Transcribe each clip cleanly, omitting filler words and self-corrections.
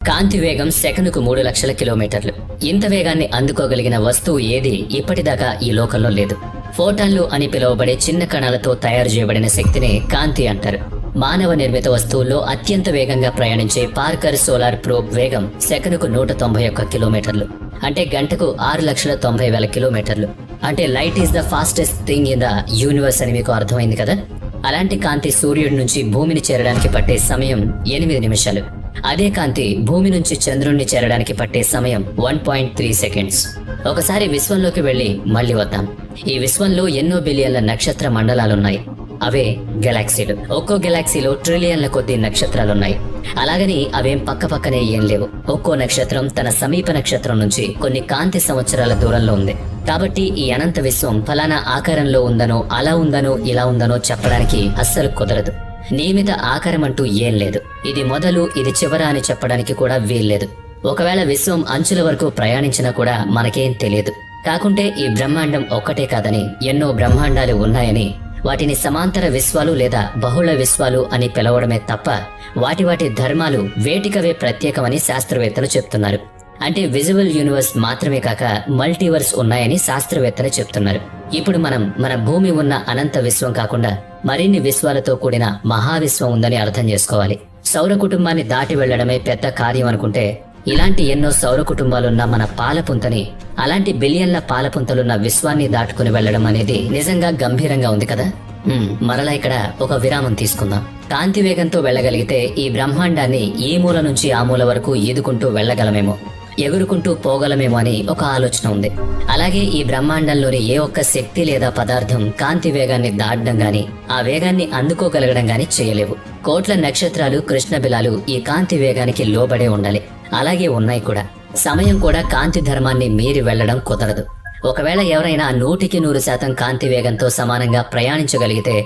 కాంతి వేగం సెకనుకు 3 లక్షల కిలోమీటర్లు. ఇంత వేగాన్ని అందుకోగలిగిన వస్తువు ఏది ఇప్పటిదాకా ఈ లోకంలో లేదు. ఫోటాన్లు అని పిలువబడే చిన్న కణాలతో తయారు చేయబడిన శక్తినే కాంతి అంటారు. మానవ నిర్మిత వస్తువుల్లో అత్యంత వేగంగా ప్రయాణించే పార్కర్ సోలార్ ప్రోబ్ వేగం సెకనుకు 191 కిలోమీటర్లు. అంటే గంటకు 6,90,000 కిలోమీటర్లు. అంటే light is the fastest thing in the universe అని మీకు అర్థమైంది కదా. అలాంటి కాంతి సూర్యుడి నుంచి భూమిని చేరడానికి పట్టే సమయం 8 నిమిషాలు. అదే కాంతి భూమి నుంచి చంద్రుణ్ణి చేరడానికి పట్టే సమయం 1.3 సెకండ్స్. ఒకసారి విశ్వంలోకి వెళ్లి మళ్లీ వద్దాం. ఈ విశ్వంలో ఎన్నో బిలియన్ల నక్షత్ర మండలాలున్నాయి. అవే గెలాక్సీలు. ఒక్కో గెలాక్సీలో ట్రిలియన్ల కొద్ది నక్షత్రాలున్నాయి. అలాగని అవేం పక్కపక్కనే ఏం లేవు. ఒక్కో నక్షత్రం తన సమీప నక్షత్రం నుంచి కొన్ని కాంతి సంవత్సరాల దూరంలో ఉంది. కాబట్టి ఈ అనంత విశ్వం ఫలానా ఆకారంలో ఉందనో, అలా ఉందనో, ఇలా ఉందనో చెప్పడానికి అస్సలు కుదరదు. నియమిత ఆకారం అంటూ ఏం లేదు. ఇది మొదలు, ఇది చివర అని చెప్పడానికి కూడా వీల్లేదు. ఒకవేళ విశ్వం అంచుల వరకు ప్రయాణించినా కూడా మనకేం తెలియదు. కాకుంటే ఈ బ్రహ్మాండం ఒక్కటే కాదని, ఎన్నో బ్రహ్మాండాలు ఉన్నాయని, వాటిని సమాంతర విశ్వాలు లేదా బహుళ విశ్వాలు అని పిలవడమే తప్ప వాటి వాటి ధర్మాలు వేటికవే ప్రత్యేకమని శాస్త్రవేత్తలు చెప్తున్నారు. అంటే విజువల్ యూనివర్స్ మాత్రమే కాక మల్టీవర్స్ ఉన్నాయని శాస్త్రవేత్తలు చెప్తున్నారు. ఇప్పుడు మన భూమి ఉన్న అనంత విశ్వం కాకుండా మరిన్ని విశ్వాలతో కూడిన మహావిశ్వం ఉందని అర్థం చేసుకోవాలి. సౌర కుటుంబాన్ని దాటి వెళ్లడమే పెద్ద కార్యం అనుకుంటే, ఇలాంటి ఎన్నో సౌర కుటుంబాలున్న మన పాలపుంతని, అలాంటి బిలియన్ల పాలపుంతలున్న విశ్వాన్ని దాటుకుని వెళ్లడం అనేది నిజంగా గంభీరంగా ఉంది కదా. మరలా ఇక్కడ ఒక విరామం తీసుకుందాం. కాంతి వేగంతో వెళ్లగలిగితే ఈ బ్రహ్మాండాన్ని ఈ మూల నుంచి ఆ మూల వరకు ఈదుకుంటూ వెళ్లగలమేమో, ఎగురుకుంటూ పోగలమేమో అని ఒక ఆలోచన ఉంది. అలాగే ఈ బ్రహ్మాండంలోని ఏ ఒక్క శక్తి లేదా పదార్థం కాంతి వేగాన్ని దాటడం గాని, ఆ వేగాన్ని అందుకోగలగడం గాని చేయలేవు. కోట్ల నక్షత్రాలు, కృష్ణబిలాలు ఈ కాంతి వేగానికి లోబడే ఉండాలి. అలాగే ఉన్నాయి కూడా. సమయం కూడా కాంతి ధర్మాన్ని మీరి వెళ్లడం కుదరదు. ఒకవేళ ఎవరైనా 100% కాంతి వేగంతో సమానంగా ప్రయాణించగలిగితే,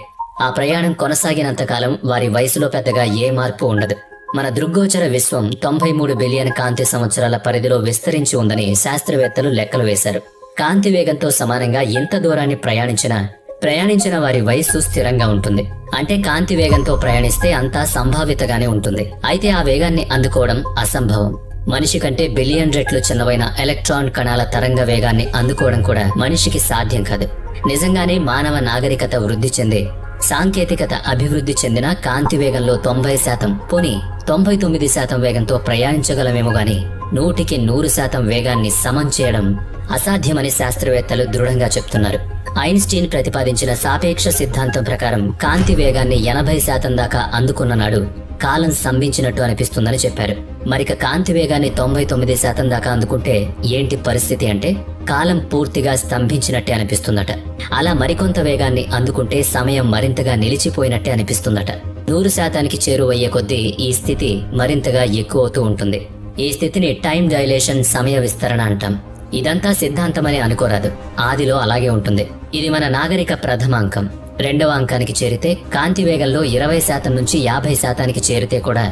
ఆ ప్రయాణం కొనసాగినంత కాలం వారి వయసులో పెద్దగా ఏ మార్పు ఉండదు. మన దృగ్గోచర విశ్వం 93 బిలియన్ కాంతి సంవత్సరాల పరిధిలో విస్తరించి ఉందని శాస్త్రవేత్తలు లెక్కలు వేశారు. కాంతి వేగంతో సమానంగా ఎంత దూరాన్ని ప్రయాణించిన వారి వయస్సు స్థిరంగా ఉంటుంది. అంటే కాంతి వేగంతో ప్రయాణిస్తే అంతా సంభావితగానే ఉంటుంది. అయితే ఆ వేగాన్ని అందుకోవడం అసంభవం. మనిషి కంటే బిలియన్ రెట్లు చిన్నవైన ఎలక్ట్రాన్ కణాల తరంగ వేగాన్ని అందుకోవడం కూడా మనిషికి సాధ్యం కాదు. నిజంగానే మానవ నాగరికత వృద్ధి చెందే, సాంకేతికత అభివృద్ధి చెందిన కాంతి వేగంలో 90%, పోనీ 99% వేగంతో ప్రయాణించగలమేమో గాని 100% వేగాన్ని సమం చేయడం అసాధ్యమని శాస్త్రవేత్తలు దృఢంగా చెప్తున్నారు. ఐన్స్టీన్ ప్రతిపాదించిన సాపేక్ష సిద్ధాంతం ప్రకారం కాంతి వేగాన్ని 80% దాకా అందుకున్న నాడు కాలం స్తంభించినట్టు అనిపిస్తుందని చెప్పారు. మరిక కాంతి వేగాన్ని 99% దాకా అందుకుంటే ఏంటి పరిస్థితి అంటే, కాలం పూర్తిగా స్తంభించినట్టే అనిపిస్తుందట. అలా మరికొంత వేగాన్ని అందుకుంటే సమయం మరింతగా నిలిచిపోయినట్టే అనిపిస్తుందట. 100%కి చేరువయ్యే కొద్దీ ఈ స్థితి మరింతగా ఎక్కువవుతూ ఉంటుంది. ఈ స్థితిని టైం డైలేషన్, సమయ విస్తరణ అంటాం. ఇదంతా సిద్ధాంతమని అనుకోరాదు, ఆదిలో అలాగే ఉంటుంది. ఇది మన నాగరిక ప్రథమ అంకం. రెండవ అంకానికి చేరితే, కాంతి వేగంలో 20% నుంచి 50%కి చేరితే కూడా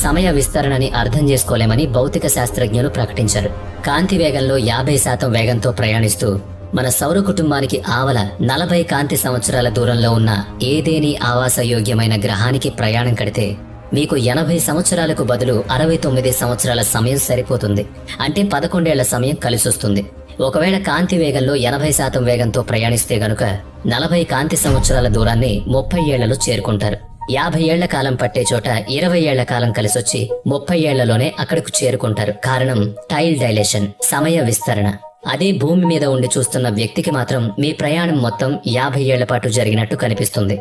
సమయ విస్తరణని అర్థం చేసుకోలేమని భౌతిక శాస్త్రజ్ఞులు ప్రకటించారు. కాంతి వేగంలో 50% వేగంతో ప్రయాణిస్తూ మన సౌర కుటుంబానికి ఆవల 40 కాంతి సంవత్సరాల దూరంలో ఉన్న ఏదేని ఆవాసయోగ్యమైన గ్రహానికి ప్రయాణం కడితే మీకు 80 సంవత్సరాలకు బదులు 69 సంవత్సరాల సమయం సరిపోతుంది. అంటే 11 ఏళ్ల సమయం కలిసొస్తుంది. ఒకవేళ కాంతి వేగంలో 80% వేగంతో ప్రయాణిస్తే గనుక 40 కాంతి సంవత్సరాల దూరాన్ని 30 ఏళ్లలో చేరుకుంటారు. 50 ఏళ్ల కాలం పట్టే చోట 20 ఏళ్ల కాలం కలిసొచ్చి 30 ఏళ్లలోనే అక్కడకు చేరుకుంటారు. కారణం టైల్ డైలేషన్, సమయ విస్తరణ. అదే భూమి మీద ఉండి చూస్తున్న వ్యక్తికి మాత్రం మీ ప్రయాణం మొత్తం 50 ఏళ్ల పాటు జరిగినట్టు కనిపిస్తుంది.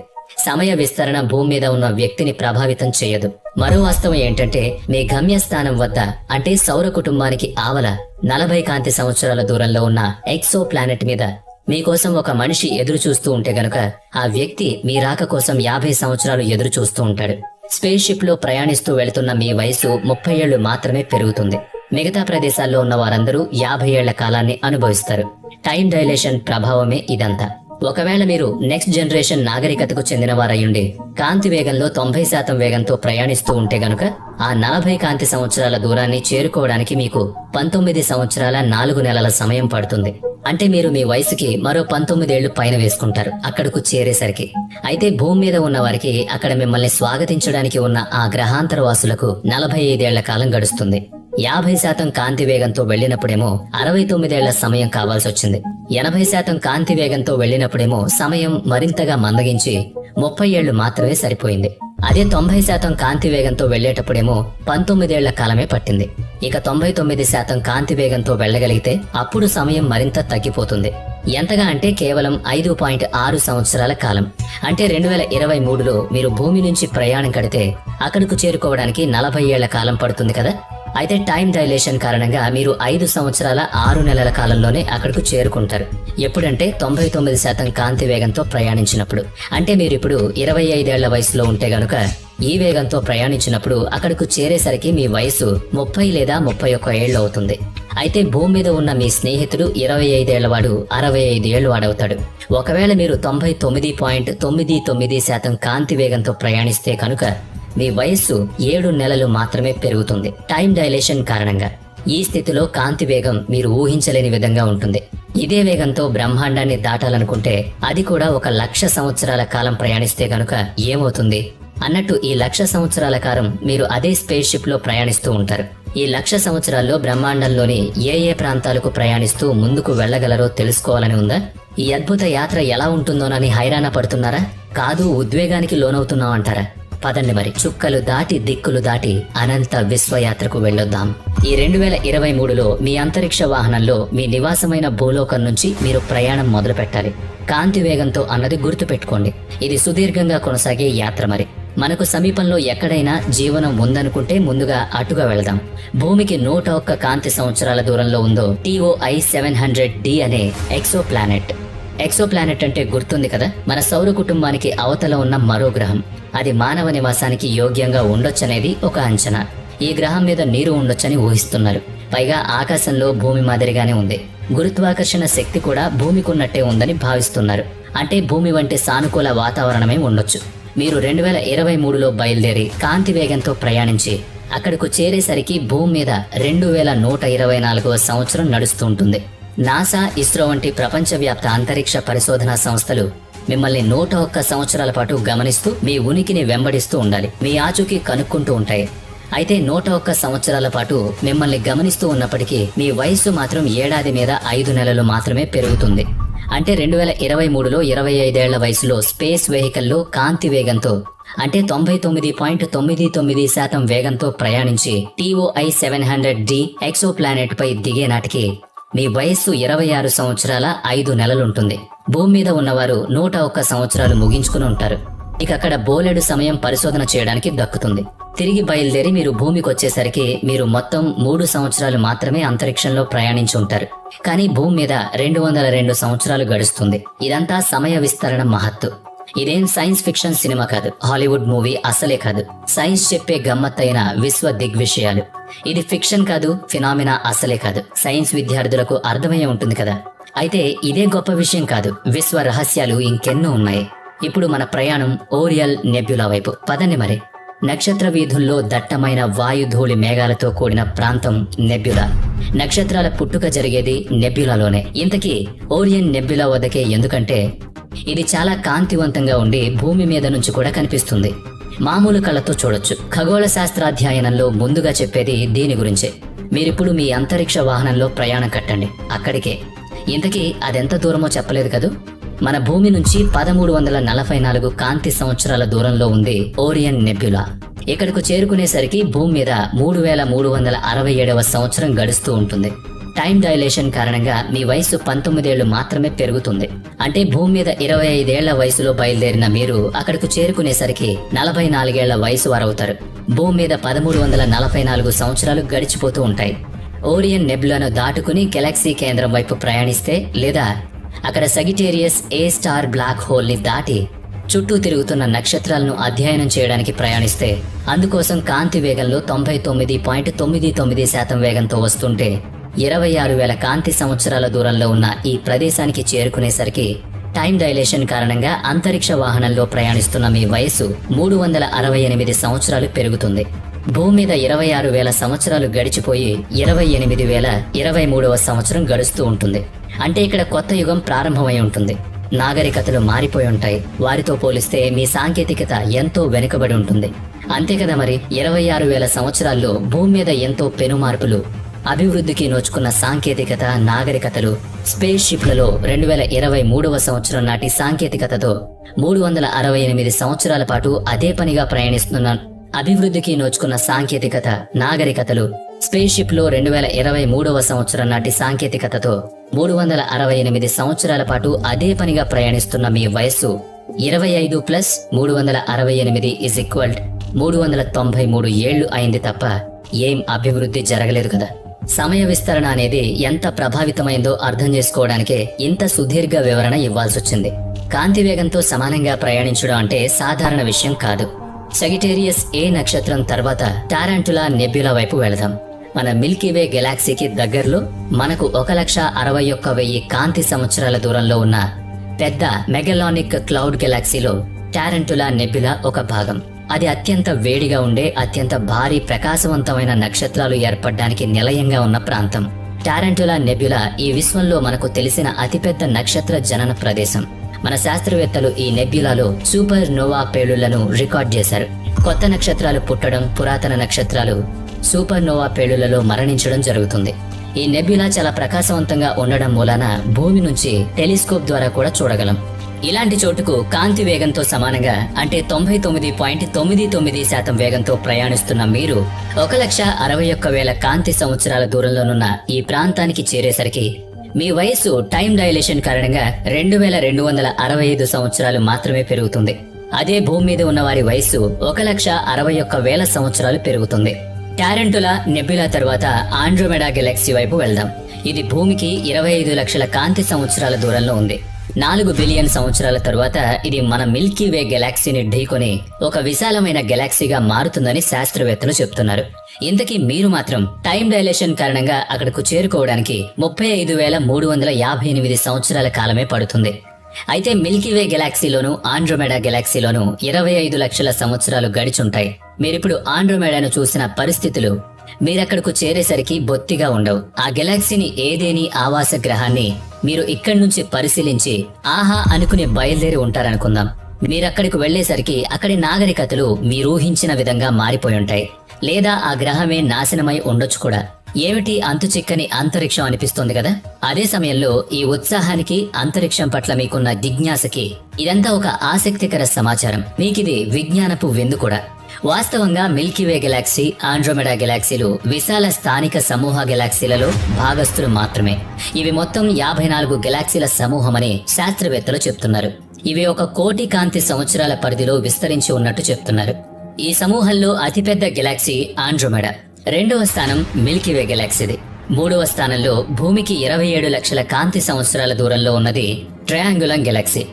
సమయ విస్తరణ భూమి మీద ఉన్న వ్యక్తిని ప్రభావితం చేయదు. మరో వాస్తవం ఏంటంటే, మీ గమ్యస్థానం వద్ద, అంటే సౌర కుటుంబానికి ఆవల 40 కాంతి సంవత్సరాల దూరంలో ఉన్న ఎక్సో ప్లానెట్ మీద మీకోసం ఒక మనిషి ఎదురు చూస్తూ ఉంటే గనుక, ఆ వ్యక్తి మీ రాక కోసం 50 సంవత్సరాలు ఎదురు చూస్తూ ఉంటాడు. స్పేస్ షిప్ లో ప్రయాణిస్తూ వెళుతున్న మీ వయసు 30 ఏళ్లు మాత్రమే పెరుగుతుంది. మిగతా ప్రదేశాల్లో ఉన్న వారందరూ 50 ఏళ్ల కాలాన్ని అనుభవిస్తారు. టైం డైలేషన్ ప్రభావమే ఇదంతా. ఒకవేళ మీరు నెక్స్ట్ జనరేషన్ నాగరికతకు చెందిన వారయ్యుండి కాంతి వేగంలో 90% వేగంతో ప్రయాణిస్తూ ఉంటే గనుక, ఆ 40 కాంతి సంవత్సరాల దూరాన్ని చేరుకోవడానికి మీకు 19 సంవత్సరాల 4 నెలల సమయం పడుతుంది. అంటే మీరు మీ వయసుకి మరో 19 ఏళ్లు పైన వేసుకుంటారు అక్కడకు చేరేసరికి. అయితే భూమి మీద ఉన్న వారికి అక్కడ మిమ్మల్ని స్వాగతించడానికి ఉన్న ఆ గ్రహాంతర వాసులకు 45 ఏళ్ల కాలం గడుస్తుంది. 50% కాంతి వేగంతో వెళ్లినప్పుడేమో 69 ఏళ్ల సమయం కావాల్సి వచ్చింది. 80% కాంతి వేగంతో వెళ్లినప్పుడేమో సమయం మరింతగా మందగించి 30 ఏళ్లు మాత్రమే సరిపోయింది. అదే 90% కాంతి వేగంతో వెళ్లేటప్పుడేమో 19 ఏళ్ల కాలమే పట్టింది. ఇక 99% కాంతి వేగంతో వెళ్లగలిగితే అప్పుడు సమయం మరింత తగ్గిపోతుంది. ఎంతగా అంటే కేవలం 5.6 సంవత్సరాల కాలం. అంటే 2023లో మీరు భూమి నుంచి ప్రయాణం కడితే అక్కడకు చేరుకోవడానికి 40 ఏళ్ల కాలం పడుతుంది కదా. అయితే టైం డైలేషన్ కారణంగా మీరు 5 సంవత్సరాల 6 నెలల కాలంలోనే అక్కడకు చేరుకుంటారు. ఎప్పుడంటే 99% కాంతి వేగంతో ప్రయాణించినప్పుడు. అంటే మీరు ఇప్పుడు 25 ఏళ్ల వయసులో ఉంటే గనుక ఈ వేగంతో ప్రయాణించినప్పుడు అక్కడకు చేరేసరికి మీ వయసు 30 లేదా 31 ఏళ్ళు అవుతుంది. అయితే భూమి మీద ఉన్న మీ స్నేహితుడు 25 ఏళ్లవాడు 65 ఏళ్ళు వాడవుతాడు. ఒకవేళ మీరు 99.99% కాంతి వేగంతో ప్రయాణిస్తే కనుక మీ వయస్సు 7 నెలలు మాత్రమే పెరుగుతుంది టైం డైలేషన్ కారణంగా. ఈ స్థితిలో కాంతి వేగం మీరు ఊహించలేని విధంగా ఉంటుంది. ఇదే వేగంతో బ్రహ్మాండాన్ని దాటాలనుకుంటే అది కూడా 1,00,000 సంవత్సరాల కాలం ప్రయాణిస్తే గనుక ఏమవుతుంది అన్నట్టు ఈ 1,00,000 సంవత్సరాల కాలం మీరు అదే స్పేస్ షిప్ లో ప్రయాణిస్తూ ఉంటారు. ఈ 1,00,000 సంవత్సరాల్లో బ్రహ్మాండంలోని ఏ ఏ ప్రాంతాలకు ప్రయాణిస్తూ ముందుకు వెళ్లగలరో తెలుసుకోవాలని ఉందా? ఈ అద్భుత యాత్ర ఎలా ఉంటుందోనని హైరాణ పడుతున్నారా? కాదు, ఉద్వేగానికి లోనవుతున్నాం అంటారా? పదండి మరి, చుక్కలు దాటి దిక్కులు దాటి అనంత విశ్వయాత్రకు వెళ్ళొద్దాం. ఈ 2023లో మీ అంతరిక్ష వాహనంలో మీ నివాసమైన భూలోకం నుంచి మీరు ప్రయాణం మొదలు పెట్టాలి. కాంతి వేగంతో అన్నది గుర్తు పెట్టుకోండి. ఇది సుదీర్ఘంగా కొనసాగే యాత్ర. మరి మనకు సమీపంలో ఎక్కడైనా జీవనం ఉందనుకుంటే ముందుగా అటుగా వెళదాం. భూమికి 101 కాంతి సంవత్సరాల దూరంలో ఉందో TOI 700D అనే ఎక్సో ప్లానెట్. ఎక్సో ప్లానెట్ అంటే గుర్తుంది కదా, మన సౌర కుటుంబానికి అవతల ఉన్న మరో గ్రహం. అది మానవ నివాసానికి యోగ్యంగా ఉండొచ్చనేది ఒక అంచనా. ఈ గ్రహం మీద నీరు ఉండొచ్చని ఊహిస్తున్నారు. పైగా ఆకాశంలో భూమి మాదిరిగానే ఉంది. గురుత్వాకర్షణ శక్తి కూడా భూమికి ఉన్నట్టే ఉందని భావిస్తున్నారు. అంటే భూమి వంటి సానుకూల వాతావరణమే ఉండొచ్చు. మీరు 2023లో బయలుదేరి కాంతి వేగంతో ప్రయాణించి అక్కడకు చేరేసరికి భూమి మీద 2124వ సంవత్సరం నడుస్తూ ఉంటుంది. నాసా, ఇస్రో వంటి ప్రపంచవ్యాప్త అంతరిక్ష పరిశోధనా సంస్థలు మిమ్మల్ని 101 సంవత్సరాల పాటు గమనిస్తూ మీ ఉనికిని వెంబడిస్తూ ఉండాలి. మీ ఆచూకీ కనుక్కుంటూ ఉంటాయి. అయితే 101 సంవత్సరాల పాటు మిమ్మల్ని గమనిస్తూ ఉన్నప్పటికీ మీ వయస్సు మాత్రం ఏడాది మీద 5 నెలలు మాత్రమే పెరుగుతుంది. అంటే 2023లో 25 ఏళ్ల వయసులో స్పేస్ వెహికల్లో కాంతి వేగంతో అంటే 99.99% వేగంతో ప్రయాణించి TOI 700D ఎక్సో ప్లానెట్ పై దిగే నాటికి మీ వయస్సు 26 సంవత్సరాల 5 నెలలుంటుంది. భూమి మీద ఉన్నవారు 101 సంవత్సరాలు ముగించుకుని ఉంటారు. ఇక అక్కడ బోలెడు సమయం పరిశోధన చేయడానికి దక్కుతుంది. తిరిగి బయలుదేరి మీరు భూమికి వచ్చేసరికి మీరు మొత్తం 3 సంవత్సరాలు మాత్రమే అంతరిక్షంలో ప్రయాణించి ఉంటారు. కానీ భూమి మీద 202 సంవత్సరాలు గడుస్తుంది. ఇదంతా సమయ విస్తరణ మహత్తు. ఇదేం సైన్స్ ఫిక్షన్ సినిమా కాదు, హాలీవుడ్ మూవీ అసలే కాదు. సైన్స్ చెప్పే గమ్మత్తైన విశ్వ దిగ్విషయాలు. ఇది ఫిక్షన్ కాదు, ఫినామినా అసలే కాదు. సైన్స్ విద్యార్థులకు అర్థమయ్యే ఉంటుంది కదా. అయితే ఇదే గొప్ప విషయం కాదు, విశ్వ రహస్యాలు ఇంకెన్నో ఉన్నాయి. ఇప్పుడు మన ప్రయాణం ఓరియల్ నెబ్యులా వైపు. పదండి మరి. నక్షత్ర వీధుల్లో దట్టమైన వాయుధూళి మేఘాలతో కూడిన ప్రాంతం నెబ్యులా. నక్షత్రాల పుట్టుక జరిగేది నెబ్యులాలోనే. ఇంతకీ ఓరియన్ నెబ్యులా వద్దకే ఎందుకంటే ఇది చాలా కాంతివంతంగా ఉండి భూమి మీద నుంచి కూడా కనిపిస్తుంది. మామూలు కళ్ళతో చూడొచ్చు. ఖగోళ శాస్త్రాధ్యయనంలో ముందుగా చెప్పేది దీని గురించే. మీరిప్పుడు మీ అంతరిక్ష వాహనంలో ప్రయాణం కట్టండి అక్కడికే. ఇంతకీ అదెంత దూరమో చెప్పలేదు కదూ. మన భూమి నుంచి 1344 కాంతి సంవత్సరాల దూరంలో ఉంది ఓరియన్ నెబ్యులా. ఇక్కడకు చేరుకునేసరికి భూమి మీద 3367వ సంవత్సరం గడుస్తూ ఉంటుంది. టైం డైలేషన్ కారణంగా మీ వయసు 19 ఏళ్లు మాత్రమే పెరుగుతుంది. అంటే భూమి మీద 25 ఏళ్ల వయసులో బయలుదేరిన మీరు అక్కడకు చేరుకునేసరికి 44 ఏళ్ల వయసు వారవుతారు. భూమి మీద 1344 సంవత్సరాలు గడిచిపోతూ ఉంటాయి. ఓరియన్ నెబ్యులాను దాటుకుని గెలాక్సీ కేంద్రం వైపు ప్రయాణిస్తే లేదా అక్కడ సగిటేరియస్ ఏ స్టార్ బ్లాక్ హోల్ ని దాటి చుట్టూ తిరుగుతున్న నక్షత్రాలను అధ్యయనం చేయడానికి ప్రయాణిస్తే అందుకోసం కాంతి వేగంలో 99.99% వేగంతో వస్తుంటే 26,000 కాంతి సంవత్సరాల దూరంలో ఉన్న ఈ ప్రదేశానికి చేరుకునేసరికి టైం డైలేషన్ కారణంగా అంతరిక్ష వాహనంలో ప్రయాణిస్తున్న మీ వయసు 368 సంవత్సరాలు పెరుగుతుంది. భూమి మీద 26,000 సంవత్సరాలు గడిచిపోయి 28,023వ సంవత్సరం గడుస్తూ ఉంటుంది. అంటే ఇక్కడ కొత్త యుగం ప్రారంభమై ఉంటుంది. నాగరికతలు మారిపోయి ఉంటాయి. వారితో పోలిస్తే మీ సాంకేతికత ఎంతో వెనుకబడి ఉంటుంది. అంతే కదా మరి. 26,000 సంవత్సరాల్లో భూమి మీద ఎంతో పెనుమార్పులు, అభివృద్ధికి నోచుకున్న సాంకేతికత, నాగరికతలు, స్పేస్ షిప్లలో 2023వ సంవత్సరం నాటి సాంకేతికతతో 368 సంవత్సరాల పాటు అదే పనిగా ప్రయాణిస్తున్న అభివృద్ధికి నోచుకున్న సాంకేతికత, నాగరికతలు, స్పేస్ షిప్ లో 2023వ సంవత్సరం నాటి సాంకేతికతతో 368 సంవత్సరాల పాటు అదే పనిగా ప్రయాణిస్తున్న మీ వయస్సు 25 + 368 = 393 ఏళ్లు అయింది తప్ప ఏం అభివృద్ధి జరగలేదు కదా. సమయ విస్తరణ అనేది ఎంత ప్రభావితమైందో అర్థం చేసుకోవడానికే ఇంత సుదీర్ఘ వివరణ ఇవ్వాల్సొచ్చింది. కాంతి వేగంతో సమానంగా ప్రయాణించడం అంటే సాధారణ విషయం కాదు. సగిటేరియస్ ఏ నక్షత్రం తర్వాత టారాంటులా నెబ్యులా వైపు వెళదాం. మన మిల్కీవే గెలాక్సీకి దగ్గరలో మనకు 1,61,000 కాంతి సంవత్సరాల దూరంలో ఉన్న పెద్ద మెగలానిక్ క్లౌడ్ గెలాక్సీలో టారాంటులా నెబ్యులా ఒక భాగం. అది అత్యంత వేడిగా ఉండే, అత్యంత భారీ ప్రకాశవంతమైన నక్షత్రాలు ఏర్పడడానికి నిలయంగా ఉన్న ప్రాంతం. టారాంటులా నెబ్యులా ఈ విశ్వంలో మనకు తెలిసిన అతిపెద్ద నక్షత్ర జనన ప్రదేశం. మన శాస్త్రవేత్తలు ఈ నెబ్యులాలో సూపర్ నోవా పేలుళ్లను రికార్డ్ చేశారు. కొత్త నక్షత్రాలు పుట్టడం, పురాతన నక్షత్రాలు సూపర్ నోవా పేలుళ్లలో మరణించడం జరుగుతుంది. ఈ నెబ్యులా చాలా ప్రకాశవంతంగా ఉండడం మూలాన భూమి నుంచి టెలిస్కోప్ ద్వారా కూడా చూడగలం. ఇలాంటి చోటుకు కాంతి వేగంతో సమానంగా అంటే 99.99% వేగంతో ప్రయాణిస్తున్న మీరు 1,61,000 కాంతి సంవత్సరాల దూరంలోనున్న ఈ ప్రాంతానికి చేరేసరికి మీ వయస్సు టైం డైలేషన్ కారణంగా 2,265 సంవత్సరాలు మాత్రమే పెరుగుతుంది. అదే భూమి మీద ఉన్న వారి వయస్సు 1,61,000 సంవత్సరాలు పెరుగుతుంది. టారాంటులా నెబ్యులా తర్వాత ఆండ్రోమెడా గెలాక్సీ వైపు వెళ్దాం. ఇది భూమికి 25 లక్షల కాంతి సంవత్సరాల దూరంలో ఉంది. 4 బిలియన్ సంవత్సరాల తరువాత ఇది మన మిల్కీవే గెలాక్సీని ఢీకొని ఒక విశాలమైన గెలాక్సీగా మారుతుందని శాస్త్రవేత్తలు చెప్తున్నారు. ఇంతకీ మీరు మాత్రం టైం డైలేషన్ కారణంగా అక్కడకు చేరుకోవడానికి 35,358 సంవత్సరాల కాలమే పడుతుంది. అయితే మిల్కీవే గెలాక్సీలోను ఆండ్రోమెడా గెలాక్సీలోను 25 లక్షల సంవత్సరాలు గడిచుంటాయి. మీరిప్పుడు ఆండ్రోమెడాను చూసిన పరిస్థితులు మీరక్కడకు చేరేసరికి బొత్తిగా ఉండవు. ఆ గెలాక్సీని ఏదేని ఆవాస గ్రహాన్ని మీరు ఇక్కడి నుంచి పరిశీలించి ఆహా అనుకుని బయలుదేరి ఉంటారనుకుందాం. మీరక్కడికి వెళ్లేసరికి అక్కడి నాగరికతలు మీరూహించిన విధంగా మారిపోయి ఉంటాయి. లేదా ఆ గ్రహమే నాశనమై ఉండొచ్చు కూడా. ఏమిటి అంతు చిక్కని అంతరిక్షం అనిపిస్తుంది కదా. అదే సమయంలో ఈ ఉత్సాహానికి, అంతరిక్షం పట్ల మీకున్న జిజ్ఞాసకి ఇదంతా ఒక ఆసక్తికర సమాచారం. మీకిది విజ్ఞానపు విందు కూడా. వాస్తవంగా మిల్కీవే గెలాక్సీ, ఆండ్రోమెడా గెలాక్సీలు విశాల స్థానిక సమూహ గెలాక్సీలలో భాగస్థులు మాత్రమే. ఇవి మొత్తం 54 గెలాక్సీల సమూహమని శాస్త్రవేత్తలు చెప్తున్నారు. ఇవి 1 కోటి కాంతి సంవత్సరాల పరిధిలో విస్తరించి ఉన్నట్టు చెప్తున్నారు. ఈ సమూహంలో అతిపెద్ద గెలాక్సీ ఆండ్రోమెడా. 2వ స్థానం మిల్కీవే గెలాక్సీది. 3వ స్థానంలో భూమికి 27 లక్షల కాంతి సంవత్సరాల దూరంలో ఉన్నది ట్రయాంగులం గెలాక్సీ.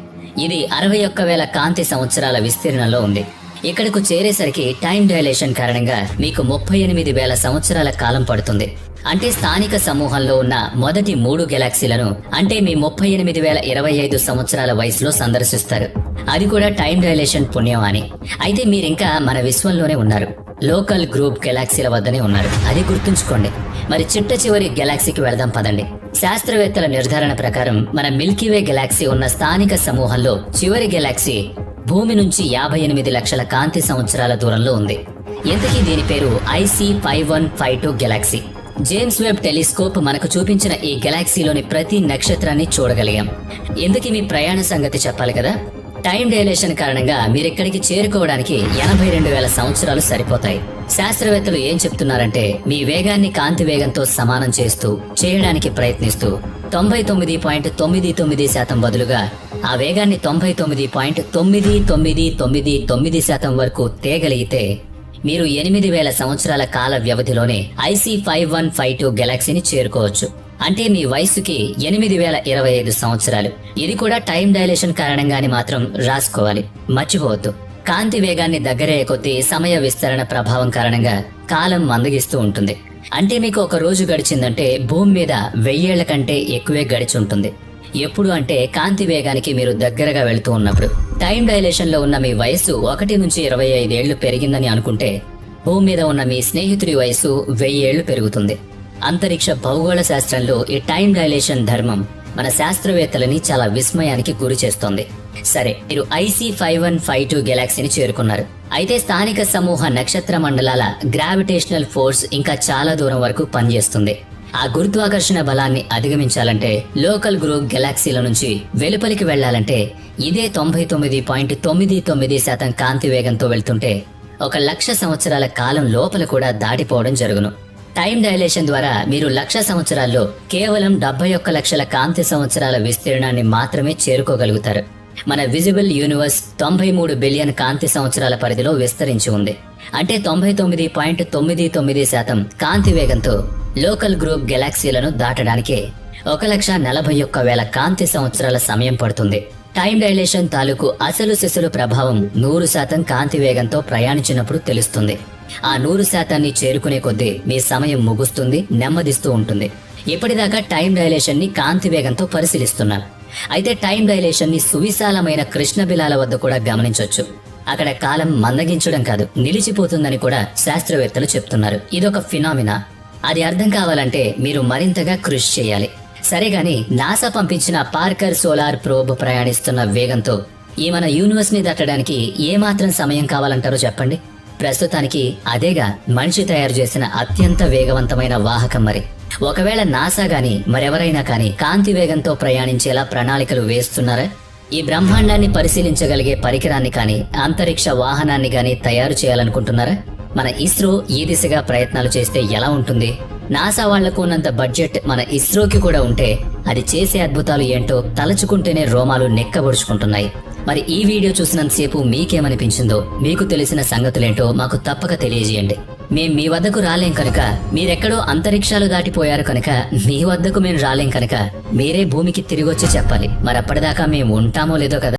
ఇది 61,000 కాంతి సంవత్సరాల విస్తీర్ణంలో ఉంది. ఇక్కడకు చేరేసరికి టైం డైలేషన్ కారణంగా మీకు 38,000 సంవత్సరాల కాలం పడుతుంది. అంటే స్థానిక సమూహంలో ఉన్న మొదటి 3 గెలాక్సీలను అంటే మీ 38,025 సంవత్సరాల వయసులో సందర్శిస్తారు. అది కూడా టైం డైలేషన్ పుణ్యం అని. అయితే మీరింకా మన విశ్వంలోనే ఉన్నారు. లోకల్ గ్రూప్ గెలాక్సీల వద్దనే ఉన్నారు. అది గుర్తుంచుకోండి. మరి చిట్ట చివరి గెలాక్సీకి వెళదాం పదండి. శాస్త్రవేత్తల నిర్ధారణ ప్రకారం మన మిల్కీవే గెలాక్సీ ఉన్న స్థానిక సమూహంలో చివరి గెలాక్సీ భూమి నుంచి 58 లక్షల కాంతి సంవత్సరాల దూరంలో ఉంది. ఇంతకీ దీని పేరు IC5152 Galaxy. James Webb telescope మనకు చూపించిన ఈ గెలాక్సీలోని ప్రతి నక్షత్రాన్ని చూడగలిగాం. ఇందుకీ మీ ప్రయాణ సంగతి చెప్పాలి కదా. టైం డైలేషన్ కారణంగా మీరిక్కడికి చేరుకోవడానికి 82,000 సంవత్సరాలు సరిపోతాయి. శాస్త్రవేత్తలు ఏం చెప్తున్నారంటే మీ వేగాన్ని కాంతి వేగంతో సమానం చేస్తూ చేయడానికి ప్రయత్నిస్తూ 99.99% బదులుగా ఆ వేగాన్ని 99.9999% వరకు తేగలిగితే మీరు 8,000 సంవత్సరాల కాల వ్యవధిలోనే IC5152 గెలాక్సీని చేరుకోవచ్చు. అంటే మీ వయసుకి 8,025 సంవత్సరాలు. ఇది కూడా టైం డైలేషన్ కారణంగానే మాత్రం రాసుకోవాలి, మర్చిపోవద్దు. కాంతి వేగాన్ని దగ్గరే కొద్దీ సమయ విస్తరణ ప్రభావం కారణంగా కాలం మందగిస్తూ ఉంటుంది. అంటే మీకు ఒక రోజు గడిచిందంటే భూమి మీద 1000 ఏళ్ల కంటే ఎక్కువే గడిచి ఉంటుంది. ఎప్పుడు అంటే కాంతి వేగానికి మీరు దగ్గరగా వెళుతూ ఉన్నప్పుడు. టైం డైలేషన్ లో ఉన్న మీ వయస్సు 1 నుంచి 25 ఏళ్లు పెరిగిందని అనుకుంటే భూమి మీద ఉన్న మీ స్నేహితుడి వయసు 1000 ఏళ్లు పెరుగుతుంది. అంతరిక్ష భౌగోళ శాస్త్రంలో ఈ టైం డైలేషన్ ధర్మం మన శాస్త్రవేత్తలని చాలా విస్మయానికి గురి చేస్తోంది. సరే, మీరు IC 5152 గెలాక్సీని చేరుకున్నారు. అయితే స్థానిక సమూహ నక్షత్ర మండలాల గ్రావిటేషనల్ ఫోర్స్ ఇంకా చాలా దూరం వరకు పనిచేస్తుంది. ఆ గురుత్వాకర్షణ బలాన్ని అధిగమించాలంటే, లోకల్ గ్రూప్ గెలాక్సీల నుంచి వెలుపలికి వెళ్లాలంటే ఇదే 99.99% కాంతి వేగంతో వెళ్తుంటే 1,00,000 సంవత్సరాల కాలం లోపల కూడా దాటిపోవడం జరుగును. టైం డైలేషన్ ద్వారా మీరు 1,00,000 సంవత్సరాల్లో కేవలం 71 లక్షల కాంతి సంవత్సరాల విస్తీర్ణాన్ని మాత్రమే చేరుకోగలుగుతారు. మన విజిబుల్ యూనివర్స్ 93 బిలియన్ కాంతి సంవత్సరాల పరిధిలో విస్తరించి ఉంది. అంటే 99.99% కాంతి వేగంతో లోకల్ గ్రూప్ గెలాక్సీలను దాటడానికే 1,41,000 కాంతి సంవత్సరాల సమయం పడుతుంది. టైం డైలేషన్ తాలూకు అసలు సిసలు ప్రభావం 100% కాంతి వేగంతో ప్రయాణించినప్పుడు తెలుస్తుంది. ఆ 100%ని చేరుకునే కొద్దీ మీ సమయం ముగుస్తుంది, నెమ్మదిస్తూ ఉంటుంది. ఇప్పటిదాకా టైం డైలేషన్ ని కాంతి వేగంతో పరిశీలిస్తున్నాను. అయితే టైం డైలేషన్ ని సువిశాలమైన కృష్ణబిలాల వద్ద కూడా గమనించొచ్చు. అక్కడ కాలం మందగించడం కాదు, నిలిచిపోతుందని కూడా శాస్త్రవేత్తలు చెప్తున్నారు. ఇదొక ఫినామినా. అది అర్థం కావాలంటే మీరు మరింతగా కృషి చేయాలి. సరేగాని నాసా పంపించిన పార్కర్ సోలార్ ప్రోబ్ ప్రయాణిస్తున్న వేగంతో ఈ మన యూనివర్స్ ని దాటడానికి ఏమాత్రం సమయం కావాలంటారో చెప్పండి. ప్రస్తుతానికి అదేగా మనిషి తయారు చేసిన అత్యంత వేగవంతమైన వాహకం. మరి ఒకవేళ నాసా గాని మరెవరైనా కానీ కాంతి వేగంతో ప్రయాణించేలా ప్రణాళికలు వేస్తున్నారా? ఈ బ్రహ్మాండాన్ని పరిశీలించగలిగే పరికరాన్ని కానీ అంతరిక్ష వాహనాన్ని గాని తయారు చేయాలనుకుంటున్నారా? మన ఇస్రో ఈ దిశగా ప్రయత్నాలు చేస్తే ఎలా ఉంటుంది? నాసా వాళ్లకు ఉన్నంత బడ్జెట్ మన ఇస్రోకి కూడా ఉంటే అది చేసే అద్భుతాలు ఏంటో తలుచుకుంటేనే రోమాలు నెక్కబొడుచుకుంటున్నాయి. మరి ఈ వీడియో చూసినంతసేపు మీకేమనిపించిందో, మీకు తెలిసిన సంగతులేంటో మాకు తప్పక తెలియజేయండి. మేం మీ వద్దకు రాలేం కనుక, మీరెక్కడో అంతరిక్షాలు దాటిపోయారు కనుక మీ వద్దకు మేము రాలేం కనుక మీరే భూమికి తిరిగొచ్చి చెప్పాలి. మరప్పటిదాకా మేము ఉంటామో లేదో కదా.